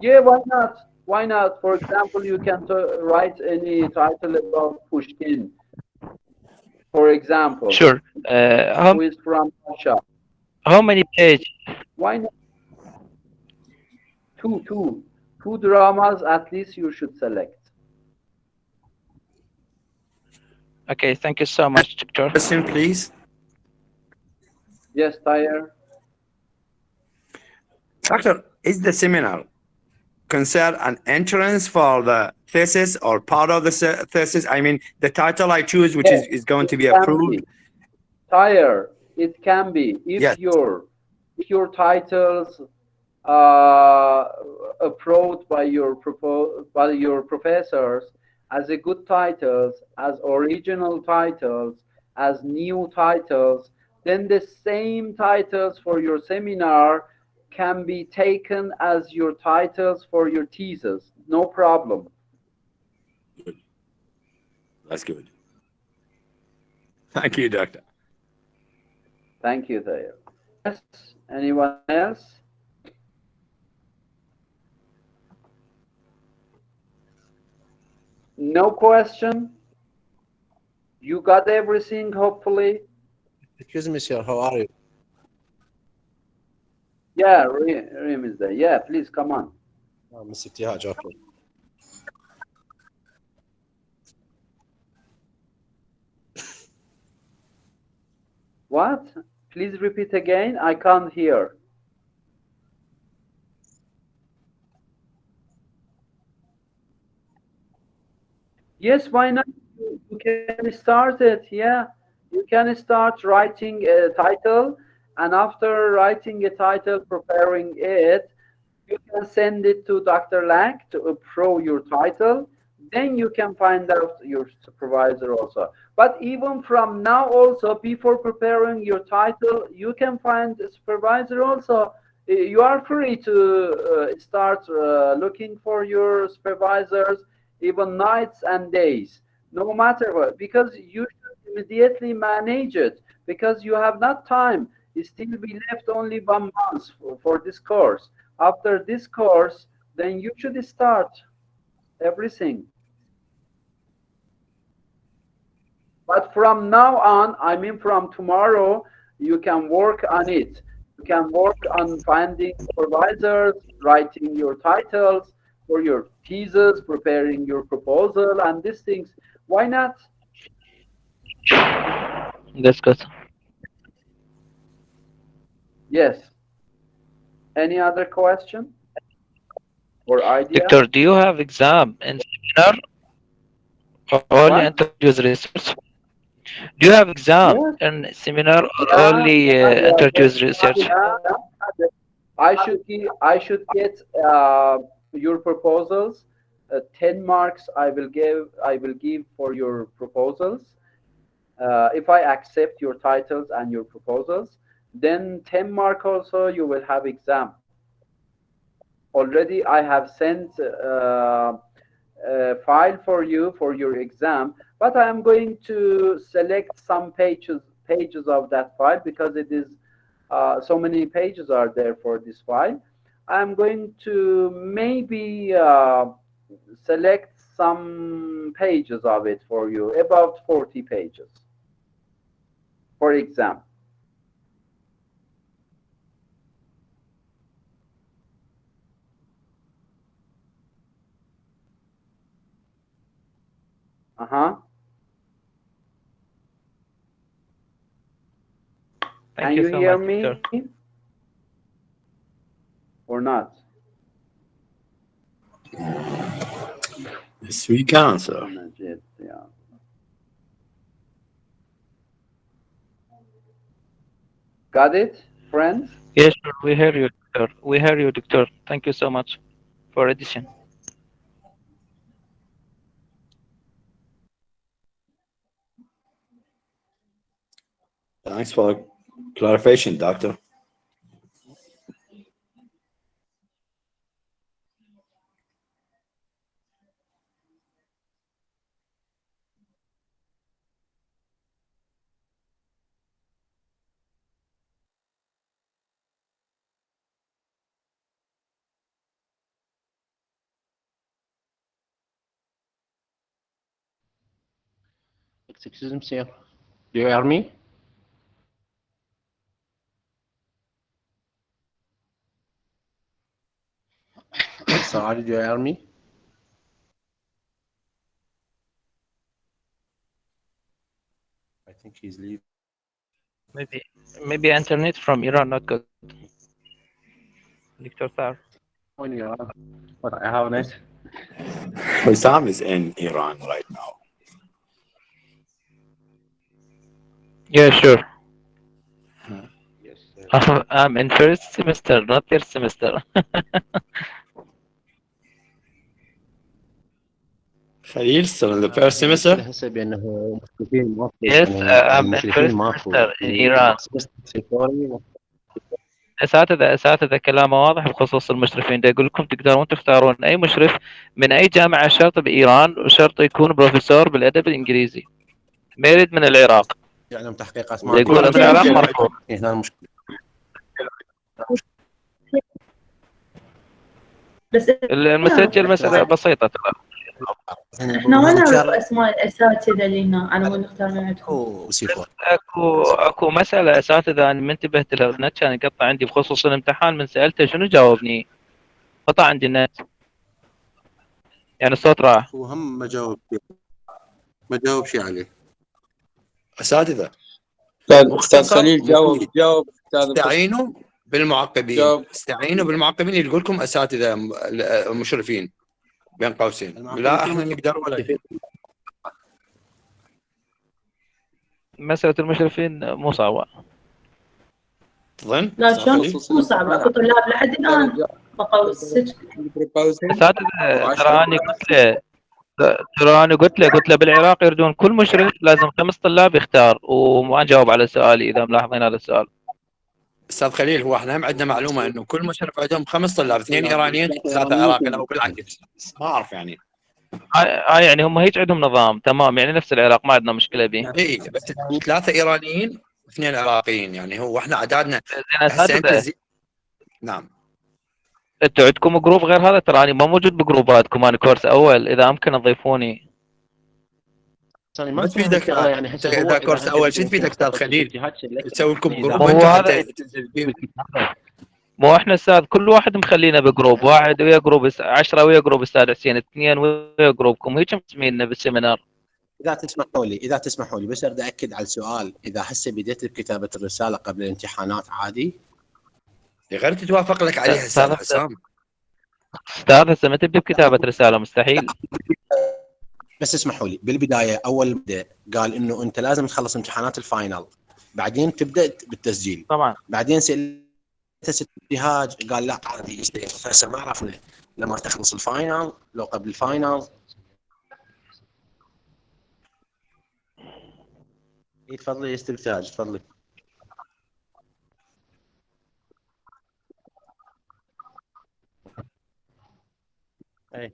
A: Yeah, why not? Why not? For example, you can write any title about Pushkin, for example,
C: Sure.
A: who is from Russia.
C: How many pages?
A: Why not? Two dramas at least you should select.
C: Okay, thank you so much, Doctor.
D: Question, please.
A: Yes, Tyre.
D: Doctor, is the seminar concern an entrance for the thesis or part of the thesis? I mean, the title I choose, which
A: Yes,
D: is going
A: it
D: to be
A: can
D: approved.
A: be. Tyre, it can be if
D: Yes.
A: your get your titles uh, approved by by your professors as a good titles, as original titles, as new titles, then the same titles for your seminar can be taken as your titles for your thesis. No problem.
D: Good. That's good. Thank you, Doctor.
A: Thank you, Tayyip. Yes, anyone else? No question? You got everything, hopefully?
H: Excuse me, sir. How are you?
A: Yeah, Reem is there. Yeah, please come on.
H: Mr. Tihaj, okay.
A: What? Please repeat again. I can't hear. Yes, why not? You can start it. Yeah, you can start writing a title, and after writing a title, preparing it, you can send it to Dr. Lang to approve your title. Then you can find out your supervisor also. But even from now also, before preparing your title, you can find a supervisor also. You are free to start looking for your supervisors, even nights and days, no matter what, because you should immediately manage it, because you have not time. It still be left only 1 month for this course. After this course, then you should start everything. But from now on, I mean from tomorrow, you can work on it. You can work on finding supervisors, writing your titles for your thesis, preparing your proposal, and these things. Why not?
C: That's good.
A: Yes. Any other question or idea?
C: Doctor, do you have exam in seminar or only
A: What?
C: introduce research? Do you have exam
A: Yes.
C: in seminar or
A: Yeah.
C: only
A: Yeah.
C: introduce research?
A: I should get your proposals. 10 marks I will give for your proposals. If I accept your titles and your proposals, then 10 mark also you will have exam. Already I have sent a file for you for your exam, but I am going to select some pages of that file because it is so many pages are there for this file. I'm going to maybe select some pages of it for you, about 40 pages for exam. Uh-huh.
C: Thank
A: Can
C: you
A: you
C: so
A: hear
C: much,
A: me
C: Doctor.
A: or not?
D: Yes, we can, sir.
A: Najid, yeah. Got it, friends?
C: Yes, sure. We hear you, Doctor. We hear you, Doctor. Thank you so much for addition.
D: Thanks for clarification, Doctor.
B: Excuse me, sir. Do you hear me? Sir, did you hear me?
H: I think he's leaving.
C: Maybe maybe internet from Iran not good. Doctor Sar.
B: When you are, but I have net.
D: Wissam is in Iran right now.
C: Yeah, sure.
B: Yes,
C: I'm in first semester, not third semester.
D: خليل still in the first semester.
H: هسه بانه مشرفين ماكو،
C: Yes,
H: يعني
C: I'm in
H: المشرفين
C: first
H: ماكو
C: semester in Iran. أساتذة كلامه واضح بخصوص المشرفين، دا يقول لكم تقدرون تختارون أي مشرف من أي جامعة شرط بإيران، وشرط يكون بروفيسور بالأدب الإنجليزي، ما يريد من العراق.
H: يعني تحقيقات
C: دا يقول من العراق مرفوض.
H: هنا المشكله.
I: بس
C: المسجل مسألة بسيطة ترى.
I: احنا وين نعرف اسماء الاساتذه اللي هنا؟ انا وين نختار من عندكم؟
C: اكو مسألة أساتذة أنا ما انتبهت لها، النت كان يقطع عندي بخصوص الامتحان، من سألته شنو جاوبني، قطع عندي النت، يعني الصوت راح.
H: هو هم ما جاوب شيء عليه.
D: اساتذه
J: استاذ خليل جاوب
D: استعينوا بالمعقبين، استعينوا بالمعقبين اللي يقول لكم اساتذه مشرفين بين قوسين، لا احنا نقدر ولا شيء.
C: مسألة المشرفين مو صعبة.
D: تظن؟
I: لا شلون مو صعب، اكو طلاب لحد الان بقوا
C: اساتذة ترى انا قلت له بالعراق يردون كل مشرف لازم 5 طلاب يختار، وما جاوب على سؤالي اذا ملاحظين هذا السؤال.
D: استاذ خليل، هو احنا هم عندنا معلومه انه كل مشرف عندهم 5 طلاب، 2 ايرانيين 3 عراقيين، او بالعكس ما اعرف يعني.
C: يعني هم هيك عندهم نظام تمام، يعني نفس العراق ما عندنا مشكله به.
D: اي بس 3 ايرانيين 2 عراقيين، يعني هو احنا عددنا
C: هسه
D: انت نعم.
C: انتوا عندكم جروب غير هذا؟ ترى انا ما موجود بجروباتكم، انا كورس اول، اذا امكن تضيفوني.
D: ما تفيدك يعني اذا كورس اول شو تفيدك استاذ خليل؟ تسوي لكم جروب
C: هو
D: انت
C: هذا
D: تنزل فيه.
C: مو احنا استاذ كل واحد مخلينا بجروب، واحد ويا جروب 10 ويا جروب استاذ حسين، 2 ويا جروبكم، هيك مسمينا بالسيمينار.
H: اذا تسمحوا لي بس اريد اكد على السؤال، اذا هسه بديت بكتابه الرساله قبل الامتحانات عادي؟
D: غير تتوافق لك عليها استاذ حسام.
C: استاذ هسه ما تبدي بكتابه رساله، مستحيل.
H: بس اسمحوا لي، بالبدايه اول ما قال انه انت لازم تخلص امتحانات الفاينل بعدين تبدا بالتسجيل،
C: طبعا
H: بعدين سالته ابتهاج قال لا عادي يستلم. هسه ما عرفنا لما تخلص الفاينل لو قبل الفاينل. تفضلي يا استاذ ابتهاج، تفضلي. اي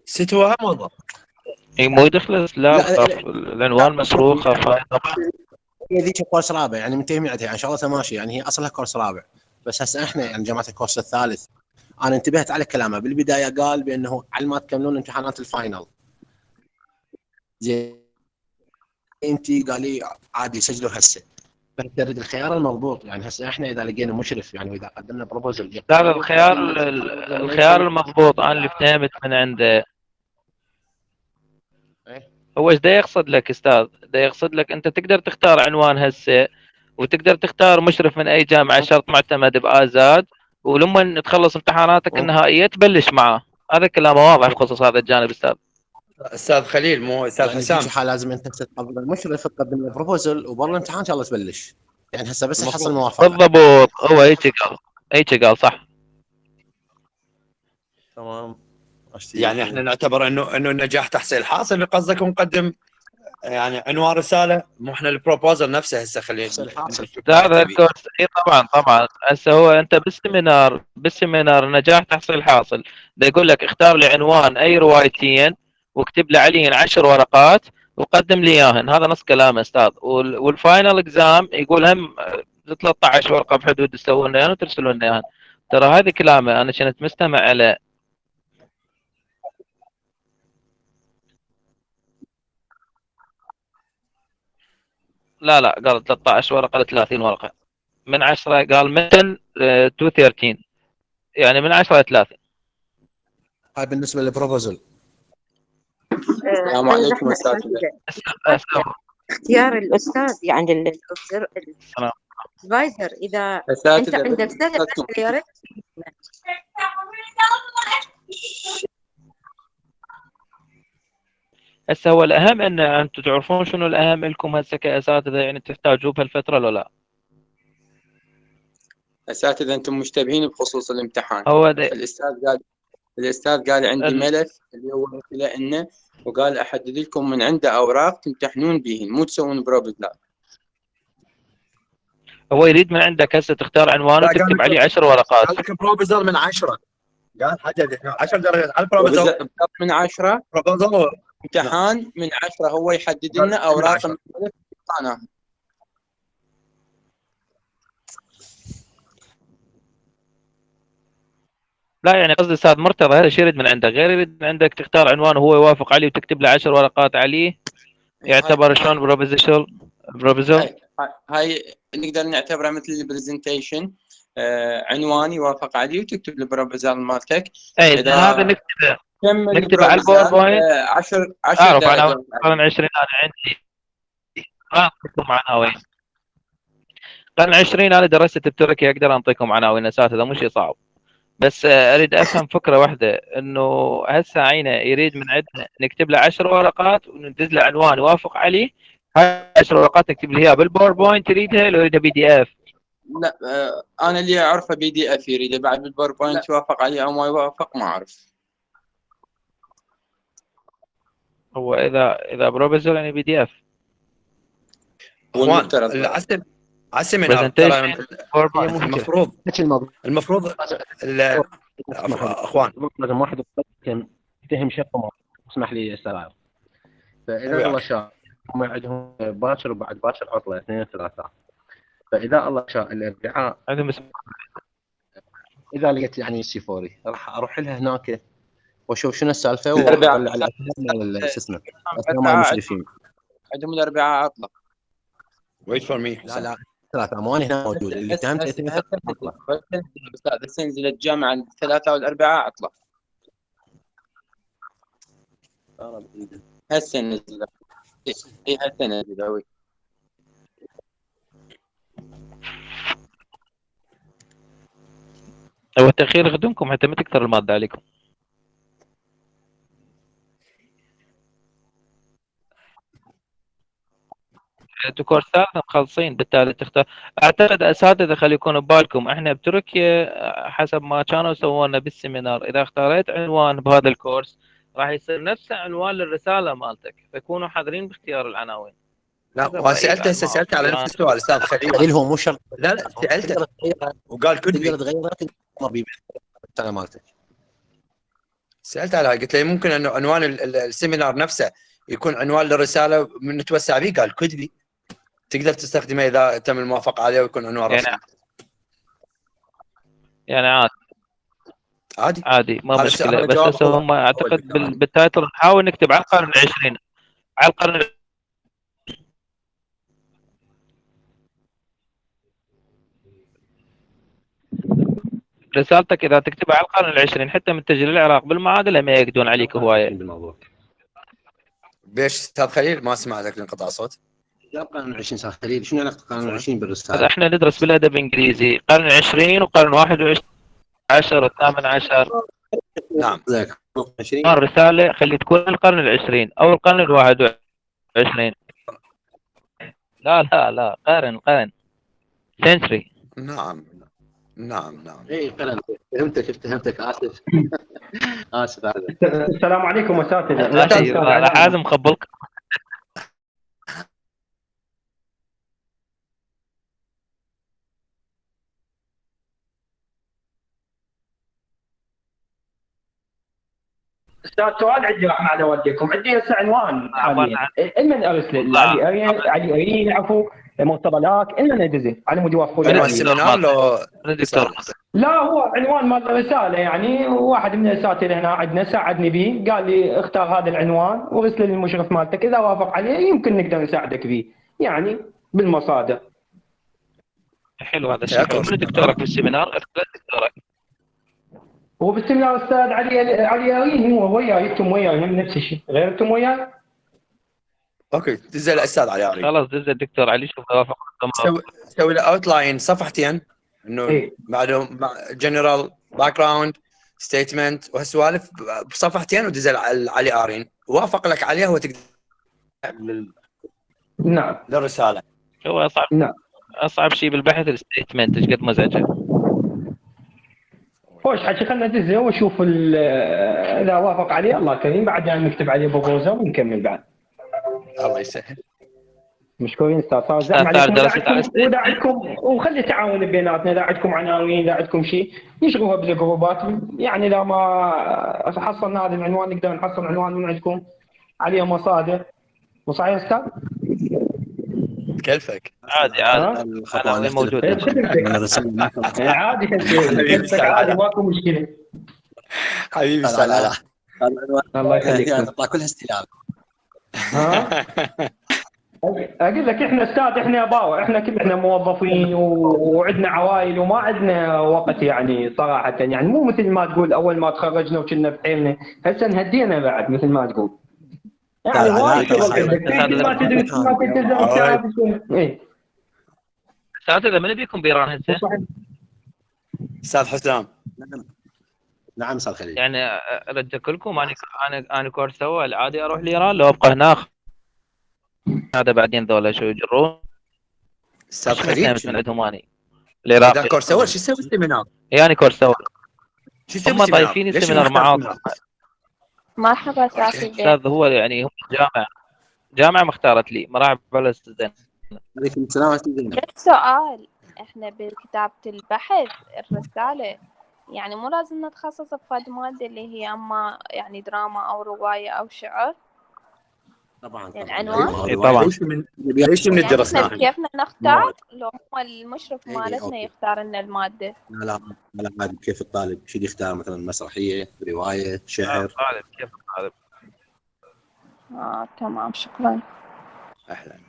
D: ستوها موضوع
C: اي مو يدخل لا العنوان مسروخه طبعا.
H: هي ذيك كورس رابع يعني من تجميعتها، يعني شغلتها ماشي، يعني هي اصلها كورس رابع، بس هسه احنا يعني جامعه الكورس الثالث. انا انتبهت على كلامه بالبدايه، قال بانه على ما تكملون امتحانات الفاينل زين انت قال لي عادي سجلوا هسه، بس تريد الخيار المضبوط. يعني هسه احنا اذا لقينا مشرف، يعني واذا قدمنا بروبوزل
C: لا الخيار المضبوط انا اللي فهمت من عنده. هو ايش دا يقصد لك استاذ؟ دا يقصد لك انت تقدر تختار عنوان هسه، وتقدر تختار مشرف من اي جامعه شرط معتمد بآزاد، ولما تخلص امتحاناتك النهائيه تبلش معاه. هذا كلامه واضح بخصوص هذا الجانب استاذ.
D: استاذ خليل مو استاذ
H: يعني
D: حسام.
H: في حال لازم انت تقبل المشرف تقدم له بروبوزل وبرا الامتحان ان شاء الله تبلش، يعني هسه بس تحصل موافقه.
C: بالضبط، هو هيك قال صح.
H: تمام.
D: يعني احنا نعتبر انه النجاح تحصيل حاصل قصدك، ونقدم يعني عنوان رساله، مو احنا البروبوزل نفسه هسه خلينا
C: هذا الكورس اي طبعا هسه هو انت بالسيمينار نجاح تحصيل حاصل، ده يقول لك اختار لي عنوان اي روايتين واكتب لي عليهن 10 ورقات وقدم لي اياهن. هذا نص كلام استاذ. والفاينل اكزام يقول هم 13 ورقه بحدود تسوون لنا اياهن وترسلون لنا اياهن. ترى هذه كلامه انا كنت مستمع عليه. لا قال 13 ورقه ل 30 ورقه، من 10 قال متن تو 13. يعني من 10 ل 3.
H: هاي بالنسبه للبروبوزل.
J: السلام عليكم اساتذه.
F: اختيار الاستاذ يعني الادفايزر، اذا انت
J: اساتذه
F: عندك سنه يا ريت.
C: هسه هو الاهم ان انتم تعرفون شنو الاهم لكم هسه كاساتذه، يعني تحتاجوه بهالفتره ولا لا؟
J: اساتذه انتم مشتبهين بخصوص الامتحان.
C: هو
J: الاستاذ قال عندي ملف اللي هو لانه، وقال احدد لكم من عنده اوراق تمتحنون بهن، مو تسوون بروبوزال.
C: هو يريد من عندك هسه تختار عنوان وتكتب عليه 10 ورقات.
D: قال لك بروبوزال من 10. قال حدد 10 درجات على البروبوزال.
J: من 10
D: بروبوزال
J: امتحان من 10 هو يحدد لنا اوراق الملف اعطاناها.
C: لا يعني قصدي استاذ مرتضى هذا شيء يريد من عندك، غير يريد من عندك تختار عنوان وهو يوافق عليه وتكتب له 10 ورقات عليه. يعتبر شلون بروبوزال؟
J: هاي نقدر نعتبرها مثل البرزنتيشن، عنوان يوافق عليه وتكتب البروبوزال مالتك.
C: اي هذا نكتبه على الباوربوينت.
J: 10
C: اعرف
J: درجات.
C: قرن 20 انا عندي اعطيكم عناوين. قرن 20 انا درست بتركيا، اقدر انطيكم عناوين اساتذه، مو شيء صعب. بس اريد افهم فكره واحده، انه هسه عينه يريد من عندنا نكتب له 10 ورقات وندز له عنوان يوافق عليه. هاي 10 ورقات نكتب له اياها بالباوربوينت تريدها لو يريدها PDF؟
J: لا انا اللي اعرفه PDF يريد، بعد بالباوربوينت يوافق عليه او ما يوافق ما اعرف.
C: هو اذا بروبوزال يعني PDF.
D: اخوان السيمينار ترى المفروض اخوان
H: لازم واحد يتهم شقه. اسمح لي استاذ. فاذا الله شاء هم عندهم باكر وبعد باكر عطله 2 3. فاذا الله شاء الاربعاء اذا لقيت يعني سيفوري راح اروح لها هناك واشوف شنو السالفه واطلع الاسماء مال شو اسمه اسماء المشرفين.
J: عندهم الاربعاء عطله.
D: ويت فور مي.
H: لا 3 مو هنا موجود اللي اتهمت
J: بس تنزل الجامعه الثلاثاء والاربعاء عطله. هسه نزل. اي هسه نزل.
C: هو التأخير يخدمكم حتى ما تكثر المادة عليكم. انتوا كورسات مخلصين، بالتالي تختار. اعتقد اساتذه خلي يكون ببالكم احنا بتركيا حسب ما كانوا يسوونا بالسيمينار، اذا اختاريت عنوان بهذا الكورس راح يصير نفسه عنوان للرساله مالتك، فكونوا حذرين باختيار العناوين.
D: لا سالت على نفس السؤال استاذ خليل.
H: هو مو شرط.
D: لا سالته وقال
H: تقدر تغيرها السنه مالتك.
D: سالت على قلت له ممكن انه عنوان السيمينار نفسه يكون عنوان للرساله من نتوسع به، قال كتبي تقدر تستخدمه اذا تم الموافقه عليه ويكون عنوان رسمي.
C: يعني عادي ما مشكله. بس هسه هم اعتقد بالتايتل نحاول نكتب على القرن ال20 على القرن رسالتك اذا تكتبها على القرن ال20 حتى من تجري العراق بالمعادله ما يقدون عليك هوايه بالموضوع.
D: بيش استاذ خليل ما سمعتك لانقطاع صوت.
H: القرن ال20 استاذ خليل شنو علاقه القرن ال20 بالرساله؟
C: احنا ندرس بالادب الانجليزي قرن 20 وقرن 21 10 و18.
D: نعم
C: الرساله خلي تكون القرن ال20 او القرن ال21. لا قرن سنتري.
D: نعم
H: اي قرن. فهمتك اسف. اسف هذا.
K: السلام عليكم اساتذه.
C: لازم مخبلك.
K: استاذ سؤال عندي رحمه على والديكم، عندي هسه عنوان حاليا المن ارسل علي اريان عفوا مرتضى لاك المن ادزي على مود يوافقون
D: على السيمينار لو
K: لا هو عنوان مال رساله، يعني واحد من الاساتذه هنا عندنا ساعدني به، قال لي اختار هذا العنوان وارسل للمشرف مالتك، اذا وافق عليه يمكن نقدر نساعدك به يعني بالمصادر.
C: حلو هذا الشيء. من دكتورك في السيمينار؟ ارسل دكتورك.
K: هو بالسيمينار استاذ علي أرين هو وياي، انتم وياي هم نفس الشيء، غير انتم وياي.
D: اوكي دز الاستاذ علي عريان.
C: خلاص دز الدكتور علي شوف يوافق.
D: سوي له اوتلاين صفحتين انه معلوم جنرال باك جراوند ستيتمنت وهالسوالف بصفحتين، ودز علي ارين وافق لك عليها وتقدر
K: نعم
D: للرساله.
C: هو اصعب شيء بالبحث الستيتمنت ايش قد مزعجه.
K: خوش حكي، خلنا ندزه ونشوف اذا وافق عليه الله كريم، بعد يعني نكتب عليه بروبوزل ونكمل بعد.
D: الله يسهل.
K: مشكورين استاذ، صار زحمه عليكم واذا عندكم وخلي تعاون بيناتنا، اذا عندكم عناوين اذا عندكم شيء نشغلوها بالجروبات، يعني اذا ما حصلنا هذا العنوان نقدر نحصل عنوان من عندكم عليه مصادر. مو صحيح استاذ؟
D: كيفك؟
C: عادي انا موجود.
K: عادي كيفك عادي ماكو مشكله.
D: حبيبي استاذ علاء
K: الله يخليك.
H: نطلع كلها استلام.
K: اقول لك احنا استاذ، احنا باور، احنا موظفين وعندنا عوائل وما عندنا وقت يعني صراحه، يعني مو مثل ما تقول اول ما تخرجنا وكنا بحيلنا، هسه انهدينا بعد مثل ما تقول. يعني وايد شغل عندك ما تدري ما تلتزم. اي
C: استاذ اذا من بيكم بيران هسه؟
D: استاذ حسام.
H: نعم استاذ خليل.
C: يعني ارجك لكم انا كورس سوى العادي اروح لايران لو ابقى هناك هذا بعدين ذولا شو يجرون.
D: استاذ خليل
C: من عندهم اني العراق.
D: اذا كورس سوى شو يسوي السيمينار؟
C: يعني كورس سوى
D: شو يسوي؟
C: هم ضايفين السيمينار معاكم.
E: مرحبا ساسي.
C: استاذ هو يعني هم جامعه ما اختارت لي مرحبا بالاستاذ.
H: عليكم السلام ورحمه.
E: سؤال، احنا بكتابة البحث الرسالة يعني مو لازم نتخصص بفد مادة اللي هي اما يعني دراما او رواية او شعر؟
H: طبعا
E: العنوان
C: طبعا
D: ليش من الدراسة
E: يعني كيفنا نختار لو هو المشرف مالتنا يختار لنا المادة؟
H: لا عادي كيف الطالب شو يختار، مثلا مسرحية، رواية، شعر.
C: طالب كيف الطالب.
E: تمام شكرا.
D: اهلا.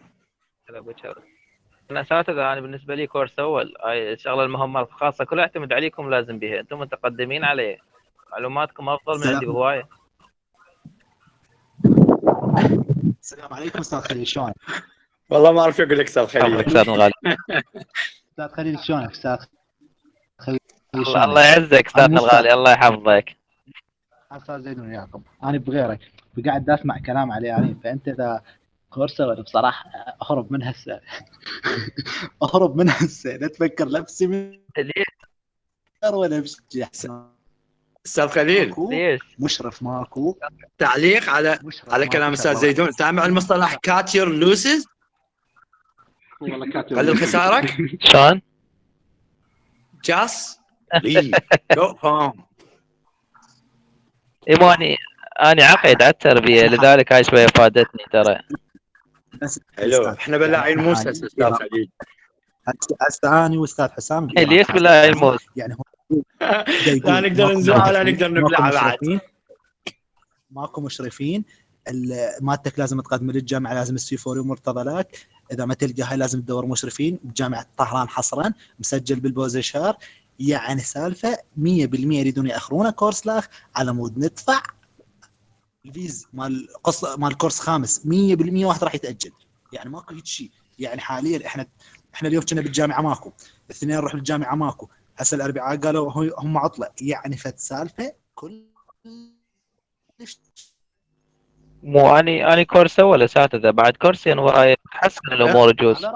C: انا اساتذه انا بالنسبه لي كورس اول الشغله المهمات الخاصه كلها اعتمد عليكم لازم بها، انتم متقدمين عليه، معلوماتكم افضل من عندي بهوايه.
L: السلام عليكم استاذ خليل، شلونك؟
D: والله ما اعرف اقول لك استاذ خليل.
C: استاذ الغالي.
L: استاذ خليل شلونك استاذ خليل؟
C: الله يعزك استاذنا الغالي، الله يحفظك.
L: استاذ زيدون وياكم. انا بغيرك قاعد اسمع كلام علي يعني، فانت اذا كورسة ولا بصراحه اهرب من هسه اهرب من هسه، لا تفكر نفسي من ولا بشيء.
D: استاذ خليل
C: ليش
L: مشرف ماكو
D: تعليق على كلام استاذ زيدون. سامع المصطلح كاتير لوسز؟
L: والله كاتير
D: قلل خسارك
C: شلون؟
D: جاس لي جو هوم.
C: ايماني انا عقيد على التربيه لذلك هاي شويه فادتني ترى.
D: حلو احنا بلاعين موسى استاذ خليل.
L: هسه انا واستاذ حسام
C: ليش بلاعين موسى؟
L: يعني هو
D: لا نقدر نزرع ولا نقدر نبلع بعد.
L: ماكو مشرفين، مادتك لازم تقدم للجامعه، لازم السيفوري مرتضى لك، اذا ما تلقى هاي لازم تدور مشرفين بجامعه طهران حصرا مسجل بالبوزيشار. يعني سالفه 100% يريدون ياخرونه كورس لاخ على مود ندفع الفيز مال كورس خامس 100% واحد راح يتاجل. يعني ماكو هيك شيء. يعني حاليا احنا اليوم كنا بالجامعه ماكو، الاثنين نروح بالجامعه ماكو، هسه الاربعاء قالوا هم عطله. يعني فد سالفه كل
C: مو اني كورس اول اساتذه بعد كورسين وراي تحسن الامور جوز.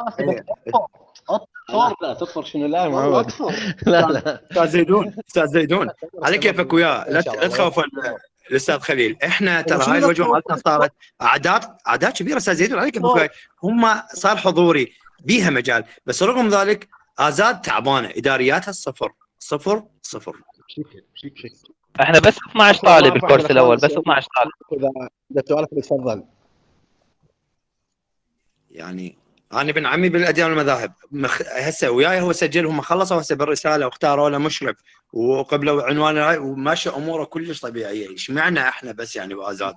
H: لا تطفر شنو لا معود. لا
D: استاذ زيدون على كيفك وياه، لا تخاف الاستاذ خليل. احنا ترى هاي الوجوه مالتنا صارت اعداد كبيره استاذ زيدون، على كيفك وياه. هم صار حضوري بيها مجال، بس رغم ذلك ازاد تعبانه، ادارياتها صفر.
C: احنا بس 12 طالب الكورس الاول، بس 12 طالب.
H: اذا سؤالك تفضل.
D: يعني انا ابن عمي بالاديان والمذاهب هسه وياي هو سجلهم خلصوا هسه بالرساله واختاروا له مشرف وقبلوا عنوان وماشي اموره كلش طبيعيه. ايش معنى احنا بس يعني بازاد؟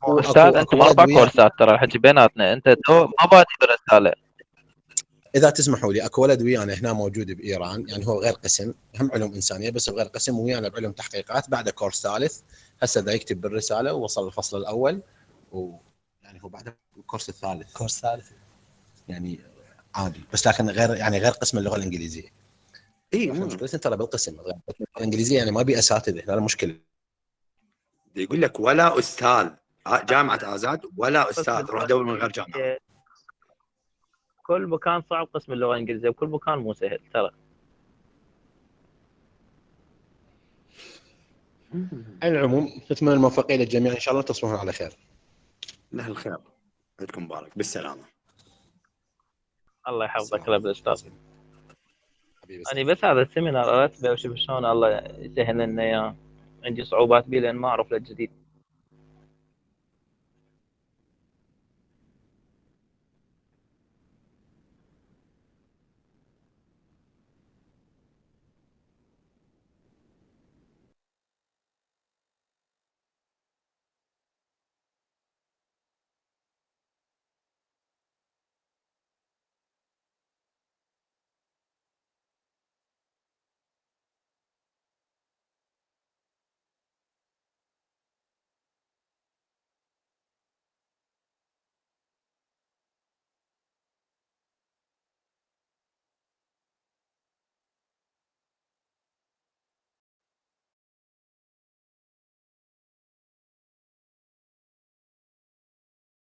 C: استاذ انتم 4 كورسات ترى الحكي بيناتنا، انت ما بادي بالرساله.
H: اذا تسمحوا لي، اكو ولد ويانا هنا موجود بايران، يعني هو غير قسم، هم علوم انسانيه بس غير قسم، ويانا بعلوم تحقيقات، بعد كورس ثالث، هسه دا يكتب بالرساله ووصل الفصل الاول، ويعني هو بعد الكورس الثالث.
L: كورس ثالث
H: يعني عادي، بس لكن غير، يعني غير قسم اللغه الانجليزيه.
D: اي
H: مشكلتنا ترى بالقسم الانجليزيه، يعني ما بي اساتذه، هذا المشكله.
D: يقول لك ولا استاذ جامعه ازاد ولا استاذ، روح دور من غير جامعه.
C: كل مكان صعب قسم اللغه الانجليزيه، وكل مكان مو سهل ترى.
H: على العموم نتمنى الموفقيه للجميع ان شاء الله، تصبحون على خير.
D: له الخير، عيدكم مبارك، بالسلامه.
C: الله يحفظك يا الاستاذ.
H: حبيبي
C: انا بس هذا السيمينار ارتبه واشوف شلون الله يسهل لنا اياه، عندي صعوبات بيه لان ما اعرف الجديد.